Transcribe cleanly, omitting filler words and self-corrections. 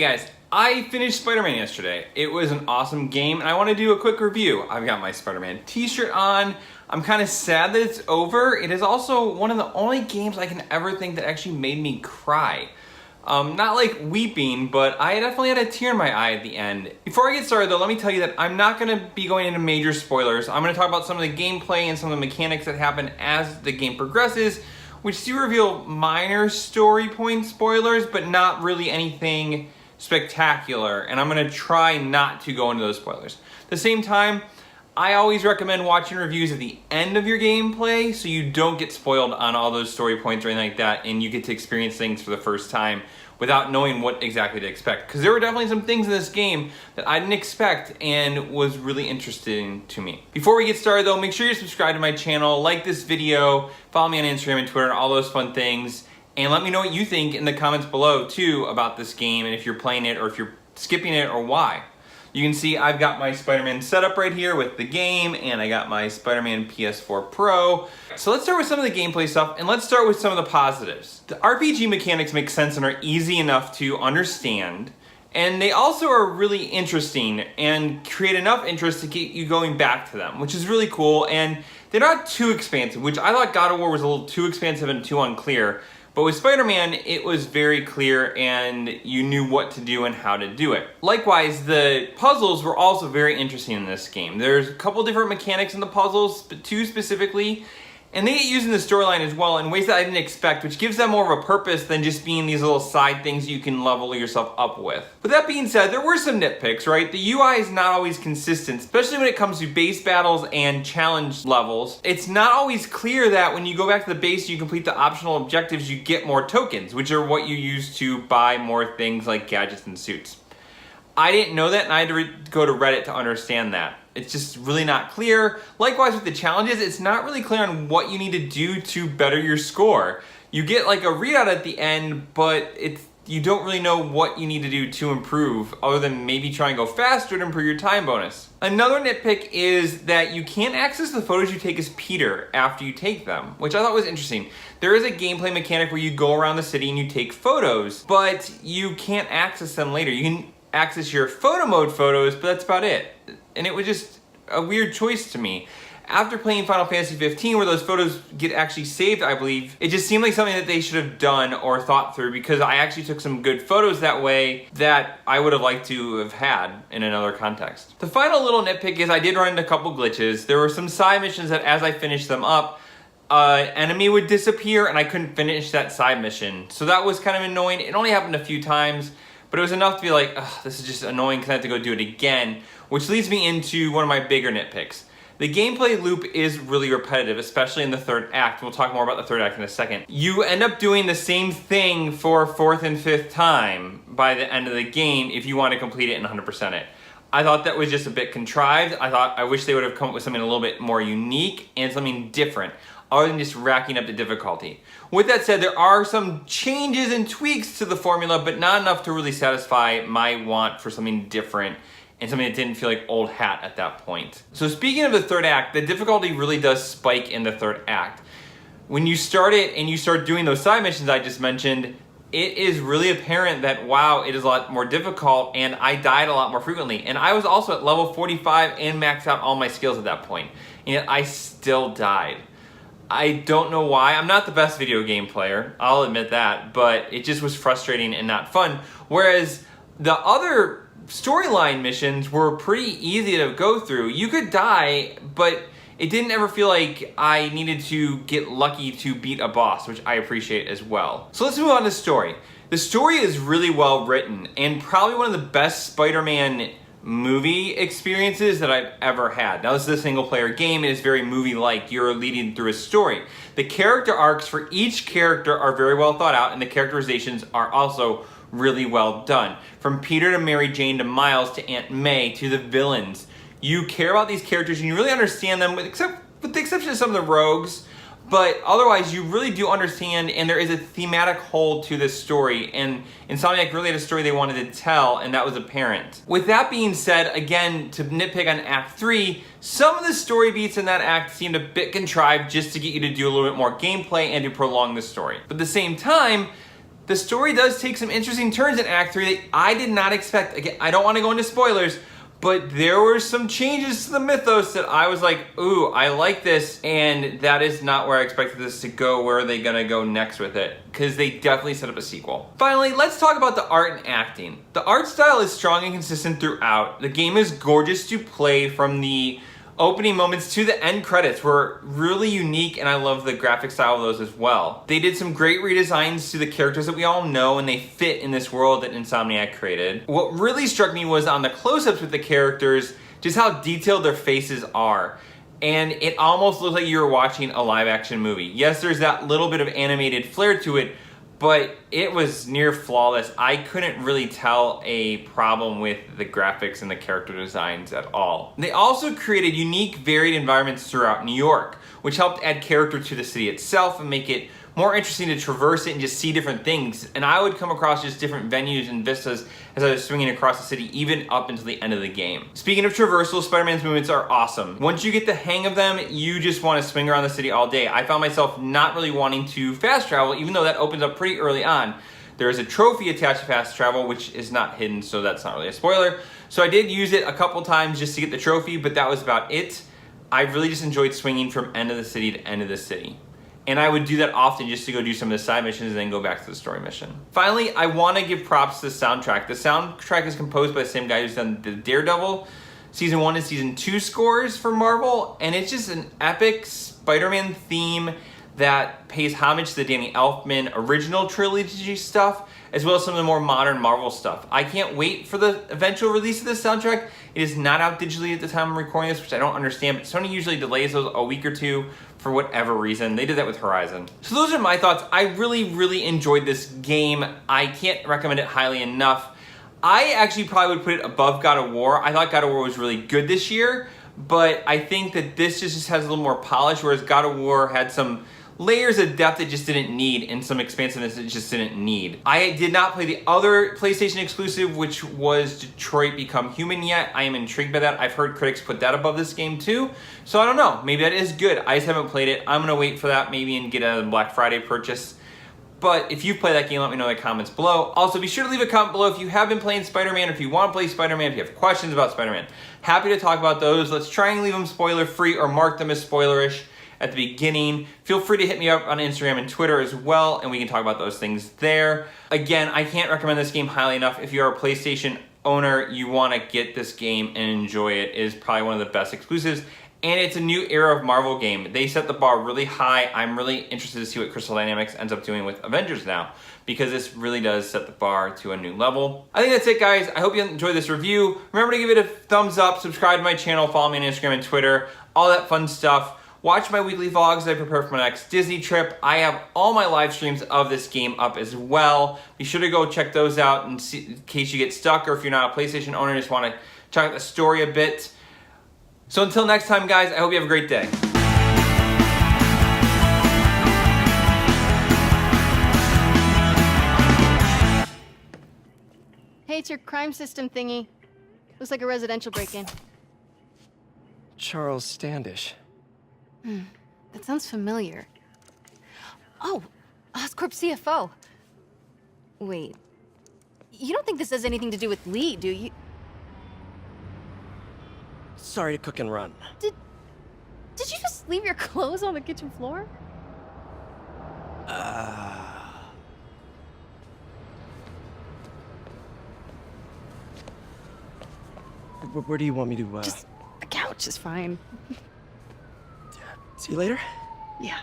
guys, I finished Spider-Man yesterday. It was an awesome game and I want to do a quick review. I've got my Spider-Man t-shirt on. I'm kind of sad that it's over. It is also one of the only games I can ever think that actually made me cry. Not like weeping, but I definitely had a tear in my eye at the end. Before I get started though, let me tell you that I'm not going to be going into major spoilers. I'm going to talk about some of the gameplay and some of the mechanics that happen as the game progresses, which do reveal minor story point spoilers, but not really anything spectacular, and I'm going to try not to go into those spoilers. At the same time, I always recommend watching reviews at the end of your gameplay so you don't get spoiled on all those story points or anything like that, and you get to experience things for the first time without knowing what exactly to expect. Because there were definitely some things in this game that I didn't expect and was really interesting to me. Before we get started though, make sure you're subscribed to my channel, like this video, follow me on Instagram and Twitter and all those fun things, and let me know what you think in the comments below too about this game, and if you're playing it or if you're skipping it or why. You can see I've got my Spider-Man setup right here with the game, and I got my Spider-Man PS4 Pro. So let's start with some of the gameplay stuff, and let's start with some of the positives. The RPG mechanics make sense and are easy enough to understand, and they also are really interesting and create enough interest to get you going back to them, which is really cool, and they're not too expansive, which I thought God of War was a little too expansive and too unclear. But with Spider-Man, it was very clear and you knew what to do and how to do it. Likewise, the puzzles were also very interesting in this game. There's a couple different mechanics in the puzzles, but two specifically, and they get used in the storyline as well in ways that I didn't expect, which gives them more of a purpose than just being these little side things you can level yourself up with. With that being said, there were some nitpicks, right? The UI is not always consistent, especially when it comes to base battles and challenge levels. It's not always clear that when you go back to the base and you complete the optional objectives, you get more tokens, which are what you use to buy more things like gadgets and suits. I didn't know that, and I had to go to Reddit to understand that. It's just really not clear. Likewise with the challenges, it's not really clear on what you need to do to better your score. You get like a readout at the end, but you don't really know what you need to do to improve, other than maybe try and go faster to improve your time bonus. Another nitpick is that you can't access the photos you take as Peter after you take them, which I thought was interesting. There is a gameplay mechanic where you go around the city and you take photos, but you can't access them later. You can access your photo mode photos, but that's about it. And it was just a weird choice to me. After playing Final Fantasy 15, where those photos get actually saved, I believe, it just seemed like something that they should have done or thought through, because I actually took some good photos that way that I would have liked to have had in another context. The final little nitpick is I did run into a couple glitches. There were some side missions that as I finished them up, enemy would disappear and I couldn't finish that side mission. So that was kind of annoying. It only happened a few times, but it was enough to be like, ugh, this is just annoying because I have to go do it again, which leads me into one of my bigger nitpicks. The gameplay loop is really repetitive, especially in the third act. We'll talk more about the third act in a second. You end up doing the same thing for fourth and fifth time by the end of the game if you want to complete it and 100% it. I thought that was just a bit contrived. I wish they would have come up with something a little bit more unique and something different, other than just racking up the difficulty. With that said, there are some changes and tweaks to the formula, but not enough to really satisfy my want for something different and something that didn't feel like old hat at that point. So speaking of the third act, the difficulty really does spike in the third act. When you start it and you start doing those side missions I just mentioned, it is really apparent that, wow, it is a lot more difficult, and I died a lot more frequently. And I was also at level 45 and maxed out all my skills at that point, and yet I still died. I don't know why. I'm not the best video game player, I'll admit that, but it just was frustrating and not fun. Whereas the other storyline missions were pretty easy to go through. You could die, but it didn't ever feel like I needed to get lucky to beat a boss, which I appreciate as well. So let's move on to story. The story is really well written and probably one of the best Spider-Man movie experiences that I've ever had. Now this is a single player game, it is very movie-like. You're leading through a story. The character arcs for each character are very well thought out, and the characterizations are also really well done. From Peter to Mary Jane to Miles to Aunt May to the villains. You care about these characters and you really understand them, with the exception of some of the rogues, but otherwise you really do understand, and there is a thematic whole to this story, and Insomniac really had a story they wanted to tell, and that was apparent. With that being said, again, to nitpick on Act 3, some of the story beats in that act seemed a bit contrived just to get you to do a little bit more gameplay and to prolong the story. But at the same time, The story does take some interesting turns in Act 3 that I did not expect. Again, I don't want to go into spoilers, but there were some changes to the mythos that I was like, ooh, I like this, and that is not where I expected this to go. Where are they gonna go next with it? Because they definitely set up a sequel. Finally, let's talk about the art and acting. The art style is strong and consistent throughout. The game is gorgeous to play from the opening moments to the end credits were really unique, and I love the graphic style of those as well. They did some great redesigns to the characters that we all know, and they fit in this world that Insomniac created. What really struck me was on the close-ups with the characters, just how detailed their faces are. And it almost looked like you were watching a live-action movie. Yes, there's that little bit of animated flair to it, but it was near flawless. I couldn't really tell a problem with the graphics and the character designs at all. They also created unique, varied environments throughout New York, which helped add character to the city itself and make it more interesting to traverse it and just see different things. And I would come across just different venues and vistas as I was swinging across the city, even up until the end of the game. Speaking of traversal, Spider-Man's movements are awesome. Once you get the hang of them, you just want to swing around the city all day. I found myself not really wanting to fast travel, even though that opens up pretty early on. There is a trophy attached to fast travel, which is not hidden, so that's not really a spoiler. So I did use it a couple times just to get the trophy, but that was about it. I really just enjoyed swinging from end of the city to end of the city. And I would do that often just to go do some of the side missions and then go back to the story mission. Finally, I want to give props to the soundtrack. The soundtrack is composed by the same guy who's done the Daredevil Season 1 and Season 2 scores for Marvel, and it's just an epic Spider-Man theme that pays homage to the Danny Elfman original trilogy stuff, as well as some of the more modern Marvel stuff. I can't wait for the eventual release of this soundtrack. It is not out digitally at the time I'm recording this, which I don't understand, but Sony usually delays those a week or two for whatever reason. They did that with Horizon. So those are my thoughts. I really enjoyed this game. I can't recommend it highly enough. I actually probably would put it above God of War. I thought God of War was really good this year, but I think that this just has a little more polish, whereas God of War had some layers of depth it just didn't need and some expansiveness it just didn't need. I did not play the other PlayStation exclusive, which was Detroit Become Human yet. I am intrigued by that. I've heard critics put that above this game too. So I don't know, maybe that is good. I just haven't played it. I'm gonna wait for that maybe and get a Black Friday purchase. But if you play that game, let me know in the comments below. Also, be sure to leave a comment below if you have been playing Spider-Man, or if you want to play Spider-Man, if you have questions about Spider-Man. Happy to talk about those. Let's try and leave them spoiler-free or mark them as spoilerish at the beginning. Feel free to hit me up on Instagram and Twitter as well, and we can talk about those things there. Again, I can't recommend this game highly enough. If you're a PlayStation owner, you want to get this game and enjoy it. It is probably one of the best exclusives, and it's a new era of Marvel game. They set the bar really high. I'm really interested to see what Crystal Dynamics ends up doing with Avengers now, because this really does set the bar to a new level. I think that's it, guys. I hope you enjoyed this review. Remember to give it a thumbs up, subscribe to my channel, follow me on Instagram and Twitter, all that fun stuff. Watch my weekly vlogs as I prepare for my next Disney trip. I have all my live streams of this game up as well. Be sure to go check those out in case you get stuck, or if you're not a PlayStation owner and just want to check out the story a bit. So until next time, guys, I hope you have a great day. Hey, it's your crime system thingy. Looks like a residential break-in. Charles Standish. That sounds familiar. Oh, Oscorp CFO. Wait. You don't think this has anything to do with Lee, do you? Sorry to cook and run. Did you just leave your clothes on the kitchen floor? Where do you want me to, Just the couch is fine. See you later? Yeah.